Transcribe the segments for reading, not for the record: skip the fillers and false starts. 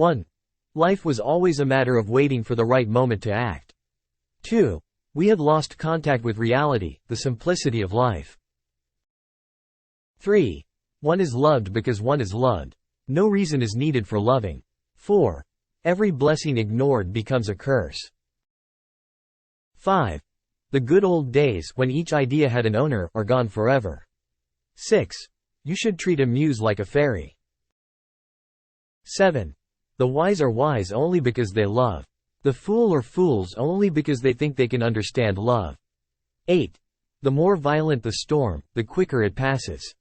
1. Life was always a matter of waiting for the right moment to act. 2. We have lost contact with reality, the simplicity of life. 3. One is loved because one is loved. No reason is needed for loving. 4. Every blessing ignored becomes a curse. 5. The good old days, when each idea had an owner, are gone forever. 6. You should treat a muse like a fairy. 7. The wise are wise only because they love. The fool are fools only because they think they can understand love. 8. The more violent the storm, the quicker it passes.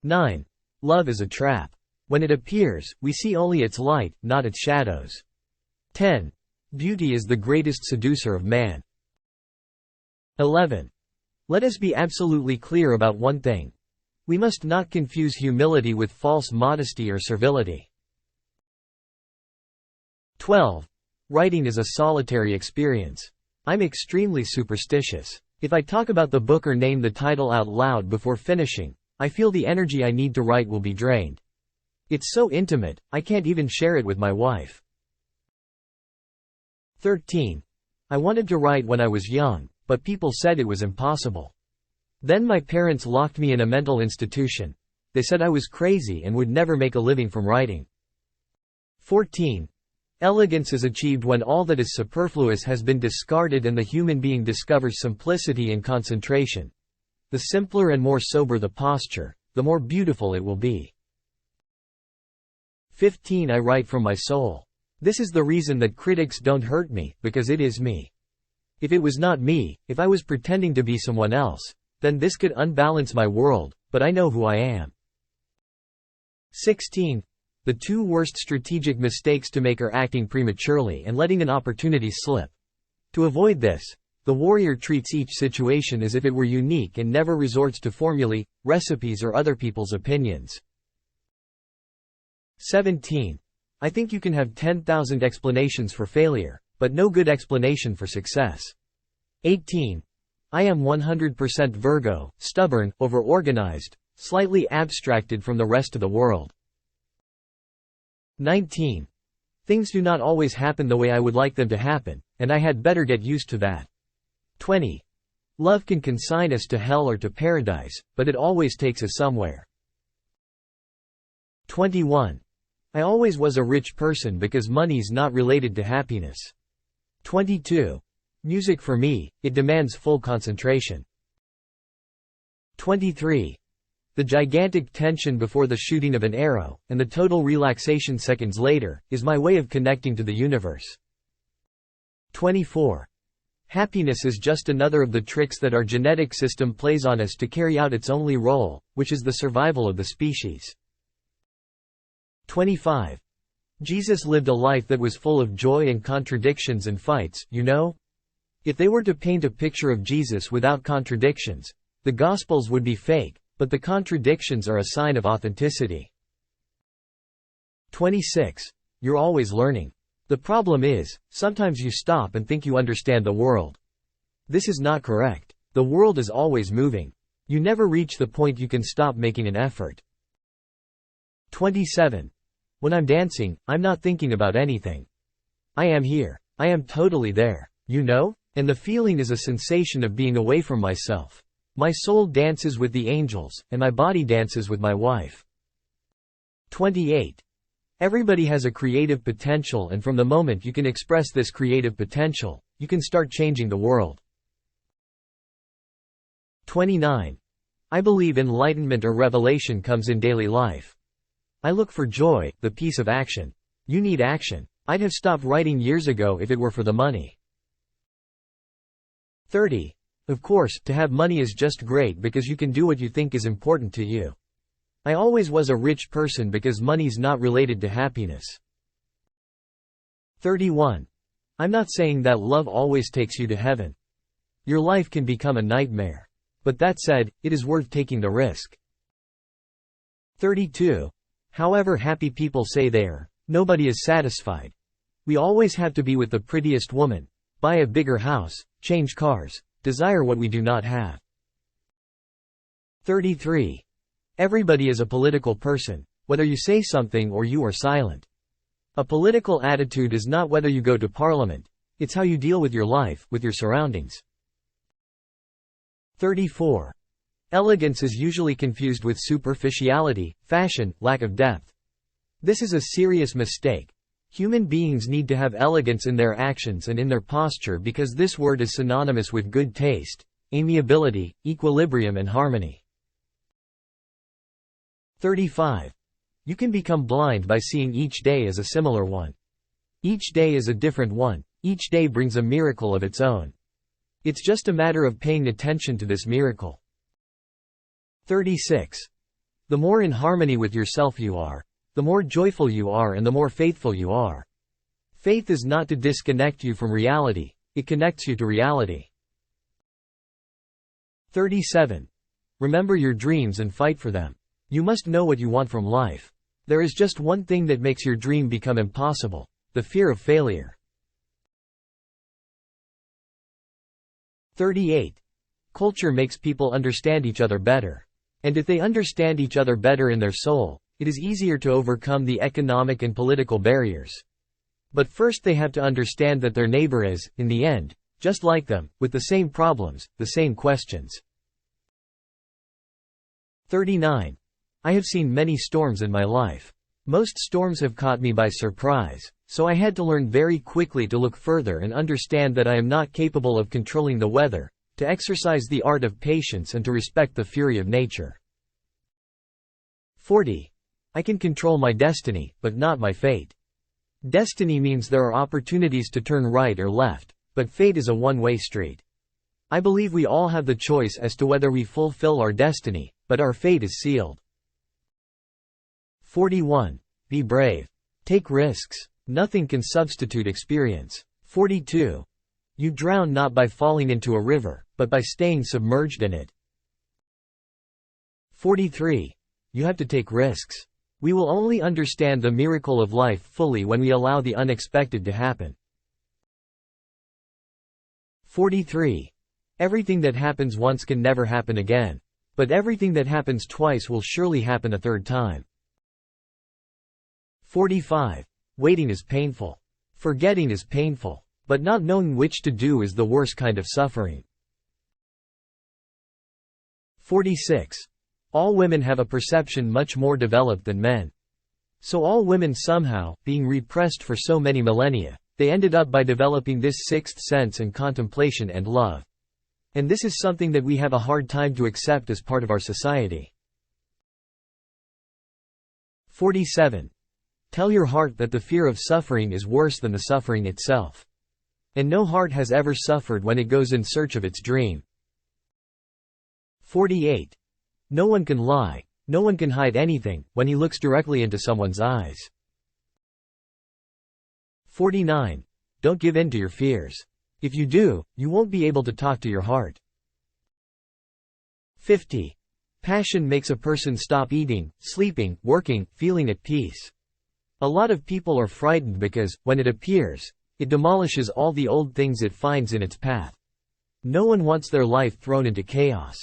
9. Love is a trap. When it appears, we see only its light, not its shadows. 10. Beauty is the greatest seducer of man. 11. Let us be absolutely clear about one thing. We must not confuse humility with false modesty or servility. 12. Writing is a solitary experience. I'm extremely superstitious. If I talk about the book or name the title out loud before finishing, I feel the energy I need to write will be drained. It's so intimate, I can't even share it with my wife. 13. I wanted to write when I was young, but people said it was impossible. Then my parents locked me in a mental institution. They said I was crazy and would never make a living from writing. 14. Elegance is achieved when all that is superfluous has been discarded and the human being discovers simplicity and concentration. The simpler and more sober the posture, the more beautiful it will be. 15. I write from my soul. This is the reason that critics don't hurt me, because it is me. If it was not me, if I was pretending to be someone else, then this could unbalance my world, but I know who I am. 16. The two worst strategic mistakes to make are acting prematurely and letting an opportunity slip. To avoid this, the warrior treats each situation as if it were unique and never resorts to formulae, recipes or other people's opinions. 17. I think you can have 10,000 explanations for failure, but no good explanation for success. 18. I am 100% Virgo, stubborn, over-organized, slightly abstracted from the rest of the world. 19. Things do not always happen the way I would like them to happen, and I had better get used to that. 20. Love can consign us to hell or to paradise, but it always takes us somewhere. 21. I always was a rich person because money's not related to happiness. 22. Music for me, it demands full concentration. 23. The gigantic tension before the shooting of an arrow, and the total relaxation seconds later, is my way of connecting to the universe. 24. Happiness is just another of the tricks that our genetic system plays on us to carry out its only role, which is the survival of the species. 25. Jesus lived a life that was full of joy and contradictions and fights, you know? If they were to paint a picture of Jesus without contradictions, the Gospels would be fake, but the contradictions are a sign of authenticity. 26. You're always learning. The problem is, sometimes you stop and think you understand the world. This is not correct. The world is always moving. You never reach the point you can stop making an effort. 27. When I'm dancing, I'm not thinking about anything. I am here. I am totally there, you know? And the feeling is a sensation of being away from myself. My soul dances with the angels, and my body dances with my wife. 28. Everybody has a creative potential, and from the moment you can express this creative potential, you can start changing the world. 29. I believe enlightenment or revelation comes in daily life. I look for joy, the peace of action. You need action. I'd have stopped writing years ago if it were for the money. 30. Of course, to have money is just great because you can do what you think is important to you. I always was a rich person because money's not related to happiness. 31. I'm not saying that love always takes you to heaven. Your life can become a nightmare. But that said, it is worth taking the risk. 32. However happy people say they are, nobody is satisfied. We always have to be with the prettiest woman, buy a bigger house, change cars, desire what we do not have. 33. Everybody is a political person, whether you say something or you are silent. A political attitude is not whether you go to parliament. It's how you deal with your life, with your surroundings. 34. Elegance is usually confused with superficiality, fashion, lack of depth. This is a serious mistake. Human beings need to have elegance in their actions and in their posture because this word is synonymous with good taste, amiability, equilibrium and harmony. 35. You can become blind by seeing each day as a similar one. Each day is a different one. Each day brings a miracle of its own. It's just a matter of paying attention to this miracle. 36. The more in harmony with yourself you are, the more joyful you are and the more faithful you are. Faith is not to disconnect you from reality, it connects you to reality. 37. Remember your dreams and fight for them. You must know what you want from life. There is just one thing that makes your dream become impossible: the fear of failure. 38. Culture makes people understand each other better. And if they understand each other better in their soul, it is easier to overcome the economic and political barriers. But first they have to understand that their neighbor is, in the end, just like them, with the same problems, the same questions. 39. I have seen many storms in my life. Most storms have caught me by surprise, so I had to learn very quickly to look further and understand that I am not capable of controlling the weather, to exercise the art of patience and to respect the fury of nature. 40. I can control my destiny, but not my fate. Destiny means there are opportunities to turn right or left, but fate is a one-way street. I believe we all have the choice as to whether we fulfill our destiny, but our fate is sealed. 41. Be brave. Take risks. Nothing can substitute experience. 42. You drown not by falling into a river, but by staying submerged in it. 43. You have to take risks. We will only understand the miracle of life fully when we allow the unexpected to happen. 43. Everything that happens once can never happen again. But everything that happens twice will surely happen a third time. 45. Waiting is painful. Forgetting is painful. But not knowing which to do is the worst kind of suffering. 46. All women have a perception much more developed than men. So all women somehow, being repressed for so many millennia, they ended up by developing this sixth sense and contemplation and love. And this is something that we have a hard time to accept as part of our society. 47. Tell your heart that the fear of suffering is worse than the suffering itself. And no heart has ever suffered when it goes in search of its dream. 48. No one can lie, no one can hide anything, when he looks directly into someone's eyes. 49. Don't give in to your fears. If you do, you won't be able to talk to your heart. 50. Passion makes a person stop eating, sleeping, working, feeling at peace. A lot of people are frightened because, when it appears, it demolishes all the old things it finds in its path. No one wants their life thrown into chaos.